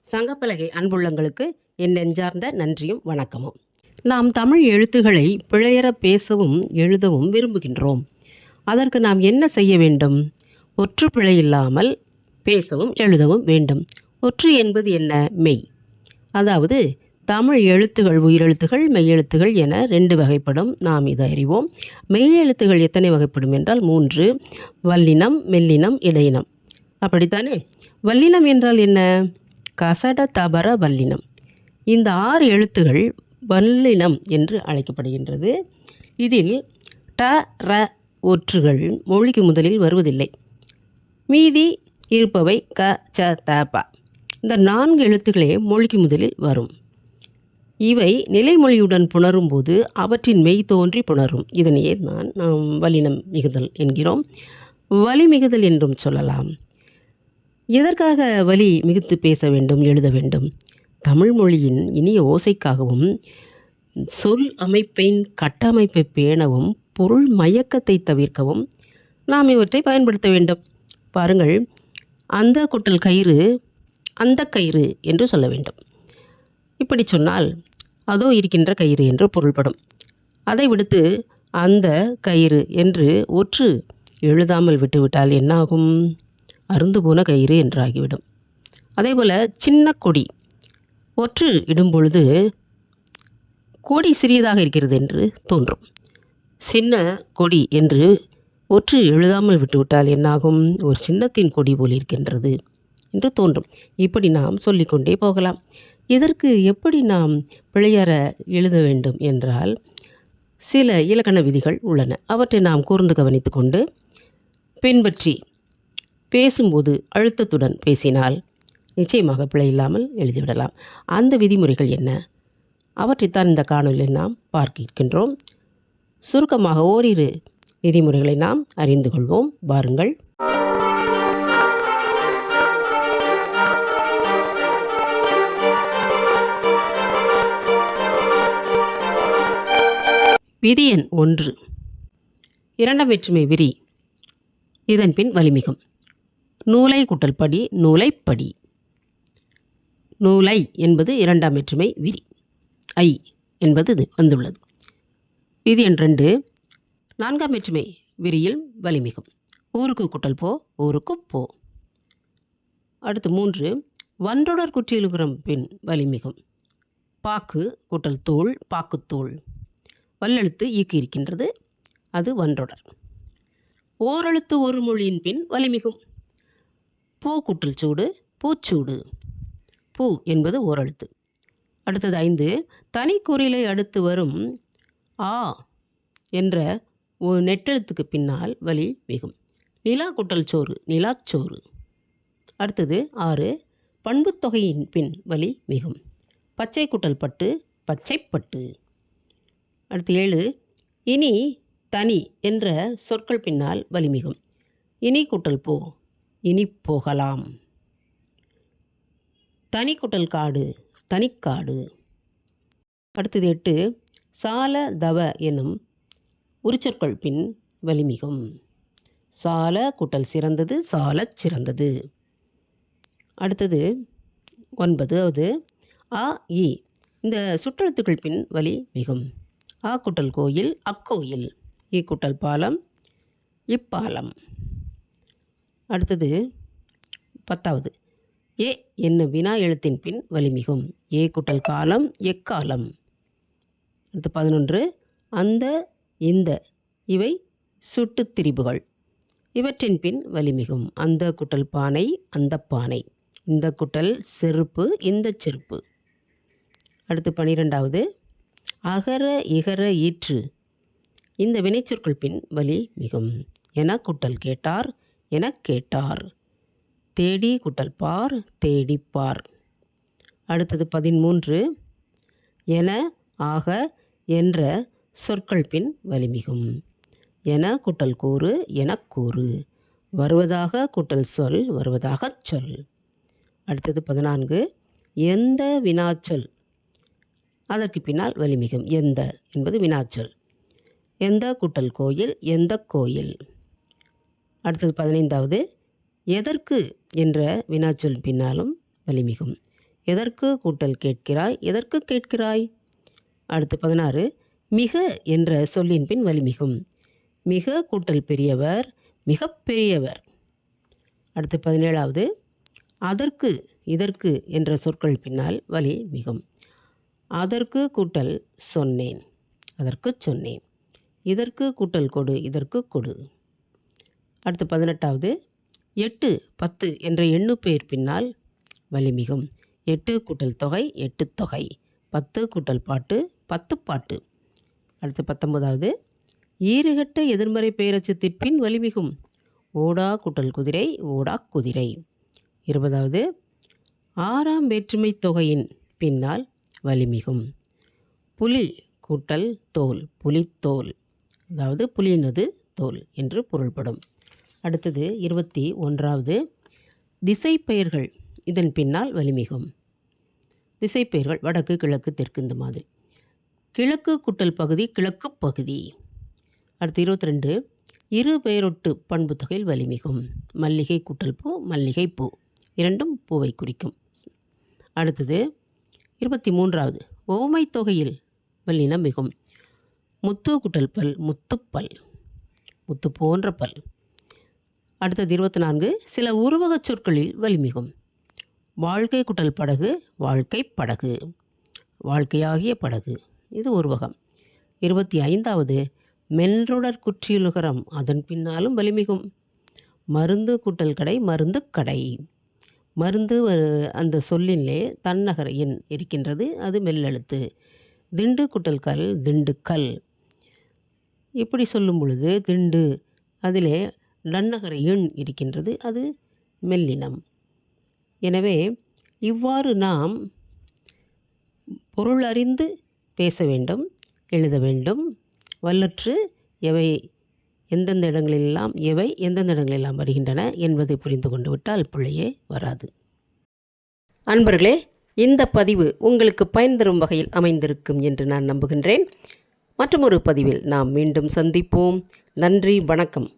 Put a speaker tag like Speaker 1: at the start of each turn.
Speaker 1: சங்கப்பலகை அன்புள்ளங்களுக்கு என் நெஞ்சார்ந்த நன்றியும் வணக்கமும். நாம் தமிழ் எழுத்துக்களை பிழையற பேசவும் எழுதவும் விரும்புகின்றோம். அதற்கு நாம் என்ன செய்ய வேண்டும்? ஒற்று பிழை இல்லாமல் பேசவும் எழுதவும் வேண்டும். ஒற்று என்பது என்ன? மெய். அதாவது தமிழ் எழுத்துகள் உயிரெழுத்துகள் மெய்யெழுத்துகள் என 2 வகைப்படும். நாம் இதை அறிவோம். மெய்யெழுத்துகள் எத்தனை வகைப்படும் என்றால் 3: வல்லினம், மெல்லினம், இடையினம். அப்படித்தானே? வல்லினம் என்றால் என்ன? கசட தபர வல்லினம். இந்த 6 எழுத்துகள் வல்லினம் என்று அழைக்கப்படுகின்றது. இதில் ட ர ஒற்றுகள் மொழிக்கு முதலில் வருவதில்லை. மீதி இருப்பவை க ச த ப. இந்த 4 எழுத்துக்களே மொழிக்கு முதலில் வரும். இவை நிலைமொழியுடன் புணரும்போது அவற்றின் மெய் தோன்றி புணரும். இதனையே நாம் வல்லினம் மிகுதல் என்கிறோம். வலி மிகுதல் என்றும் சொல்லலாம். எதற்காக வலி மிகுத்து பேச வேண்டும், எழுத வேண்டும்? தமிழ் மொழியின் இனிய ஓசைக்காகவும் சொல் அமைப்பின் கட்டமைப்பை பேணவும் பொருள் மயக்கத்தை தவிர்க்கவும் நாம் இவற்றை பயன்படுத்த வேண்டும். பாருங்கள், அந்த குட்டல் கயிறு அந்த கயிறு என்று சொல்ல வேண்டும். இப்படி சொன்னால் அதோ இருக்கின்ற கயிறு என்று பொருள்படும். அதை விடுத்து அந்த கயிறு என்று ஒற்று எழுதாமல் விட்டுவிட்டால் என்னாகும்? அருந்து போன கயிறு என்றாகிவிடும். அதேபோல் சின்ன கொடி ஒற்று இடும் பொழுது கொடி சிறியதாக இருக்கிறது என்று தோன்றும். சின்ன கொடி என்று ஒற்று எழுதாமல் விட்டுவிட்டால் என்னாகும்? ஒரு சின்னத்தின் கொடி போல் இருக்கின்றது என்று தோன்றும். இப்படி நாம் சொல்லிக்கொண்டே போகலாம். இதற்கு எப்படி நாம் பிழையற எழுத வேண்டும் என்றால் சில இலக்கண விதிகள் உள்ளன. அவற்றை நாம் கூர்ந்து கவனித்து கொண்டு பின்பற்றி பேசும்போது அழுத்தத்துடன் பேசினால் நிச்சயமாக பிழை இல்லாமல் எழுதிவிடலாம். அந்த விதிமுறைகள் என்ன? அவற்றைத்தான் இந்த காணொலியில் நாம் பார்க்க இருக்கின்றோம். சுருக்கமாக ஓரிரு விதிமுறைகளை நாம் அறிந்து கொள்வோம். வாருங்கள். விதி எண் 1: இரண்டாம் வேற்றுமை விரி. இதன் பின் வலிமிகும். நூலை கூட்டல் படி, நூலைப்படி. நூலை என்பது இரண்டாம் வேற்றுமை விரி. ஐ என்பது இது வந்துள்ளது. விதி எண் 2: நான்காம் வேற்றுமை விரியில் வலிமிகும். ஊருக்கு கூட்டல் போ, ஊருக்கு போ. அடுத்து 3: வன்றொடர் குற்றியலுகரம் பின் வலிமிகும். பாக்கு கூட்டல் தோள், பாக்குத்தோள். வல்லெழுத்து ஈக்கு இருக்கின்றது, அது வன்றொடர். ஓரெழுத்து ஒரு மொழியின் பின் வலிமிகும். பூ கூட்டல் சூடு, பூச்சூடு. பூ என்பது ஓரெழுத்து. அடுத்தது 5: தனி குறிலை அடுத்து வரும் ஆ என்ற நெட்டெழுத்துக்கு பின்னால் வலி மிகும். நிலா கூட்டல் சோறு, நிலாச்சோறு. அடுத்தது 6: பண்புத்தொகையின் பின் வலி மிகும். பச்சை கூட்டல் பட்டு, பச்சைப்பட்டு. அடுத்து 7: இனி தனி என்ற சொற்கள் பின்னால் வலிமிகும். இனி கூட்டல் போ, இனி போகலாம். தனி கூட்டல் காடு, தனிக்காடு. அடுத்தது 8: சால தவ எனும் உரிச்சொற்கள் பின் வலிமிகும். சால கூட்டல் சிறந்தது, சாலச் சிறந்தது. அடுத்தது 9: ஆ இ இந்த சுற்றெழுத்துக்கள் பின் வலி மிகும். ஆ கூட்டல் கோயில், அக்கோயில். ஈ கூட்டல் பாலம், இப்பாலம். அடுத்தது 10: ஏ என்னும் வினா எழுத்தின் பின் வலிமிகும். ஏ கூட்டல் காலம், எக்காலம். அடுத்து 11: அந்த இந்த இவை சுட்டுத் திரிபுகள். இவற்றின் பின் வலிமிகும். அந்த கூட்டல் பானை, அந்த பானை. இந்த கூட்டல் செருப்பு, இந்த செருப்பு. அடுத்து 12: அகர இகர ஈற்று இந்த வினைச்சொற்கள் பின் வலி மிகும். என கூட்டல் கேட்டார், எனக் கேட்டார். தேடி கூட்டல் பார், தேடிப்பார். அடுத்தது 13: என ஆக என்ற சொற்கள் பின் வலிமிகும். என கூட்டல் கூறு, எனக் கூறு. வருவதாக கூட்டல் சொல், வருவதாகச் சொல். அடுத்தது 14: எந்த வினாச்சொல் அதற்கு பின்னால் வலிமிகும். எந்த என்பது வினாச்சொல். எந்த கூட்டல் கோயில், எந்த கோயில். அடுத்தது 15: எதற்கு என்ற வினாச்சொல் பின்னாலும் வலிமிகும். எதற்கு கூட்டல் கேட்கிறாய், எதற்கு கேட்கிறாய். அடுத்து 16, மிக என்ற சொல்லின் பின் வலிமிகும். மிக கூட்டல் பெரியவர், மிக பெரியவர். அடுத்து 17வது, அதற்கு இதற்கு என்ற சொற்கள் பின்னால் வலி மிகும். அதற்கு கூட்டல் சொன்னேன், அதற்கு சொன்னேன். இதற்கு கூட்டல் கொடு, இதற்கு கொடு. அடுத்து 18வது, 8, 10 என்ற எண்ணுப்பெயர் பின்னால் வலிமிகும். 8 கூட்டல் தொகை, 8 தொகை. 10 கூட்டல் பாட்டு, 10 பாட்டு. அடுத்து 19வது, ஈறுகட்ட எதிர்மறை பெயரச்சத்தின் பின் வலிமிகும். ஓடா கூட்டல் குதிரை, ஓடா குதிரை. 20வது, 6ஆம் வேற்றுமை தொகையின் பின்னால் வலிமிகும். புலி கூட்டல் தோல், புலித்தோல். அதாவது புலியினது தோல் என்று பொருள்படும். அடுத்தது 21வது, திசைப்பெயர்கள் இதன் பின்னால் வலிமிகும். திசைப்பெயர்கள் வடக்கு, கிழக்கு, தெற்கு இந்த மாதிரி. கிழக்கு கூட்டல் பகுதி, கிழக்கு பகுதி. அடுத்து 22, இரு பெயரொட்டு பண்பு தொகையில் வலிமிகும். மல்லிகை கூட்டல் பூ, மல்லிகை பூ. இரண்டும் பூவை குறிக்கும். அடுத்தது 23வது, ஓமை தொகையில் வல்லினம் மிகும். முத்து கூட்டல் பல், முத்துப்பல், முத்து போன்ற பல். அடுத்தது 24, சில உருவகச் சொற்களில் வலிமிகும். வாழ்க்கை கூட்டல் படகு, வாழ்க்கை படகு, வாழ்க்கையாகிய படகு. இது உருவகம். 25வது, மென்றொடர் குற்றியலுகரம் அதன் பின்னாலும் வலிமிகும். மருந்து கூட்டல் கடை, மருந்து கடை. மருந்து அந்த சொல்லிலே தன்னகர எண் இருக்கின்றது, அது மெல்லெழுத்து. திண்டு கூட்டல் கல், திண்டுக்கல். இப்படி சொல்லும் பொழுது திண்டு அதிலே நன்னகர எண் இருக்கின்றது, அது மெல்லினம். எனவே இவ்வாறு நாம் பொருள் அறிந்து பேச வேண்டும், எழுத வேண்டும். வல்லற்று எவை எந்தெந்த இடங்களெல்லாம் எவை எந்தெந்த இடங்களெல்லாம் வருகின்றன என்பதை புரிந்து கொண்டு விட்டால் பிழையே வராது. அன்பர்களே, இந்த பதிவு உங்களுக்கு பயன் தரும் வகையில் அமைந்திருக்கும் என்று நான் நம்புகின்றேன். மற்றொரு பதிவில் நாம் மீண்டும் சந்திப்போம். நன்றி, வணக்கம்.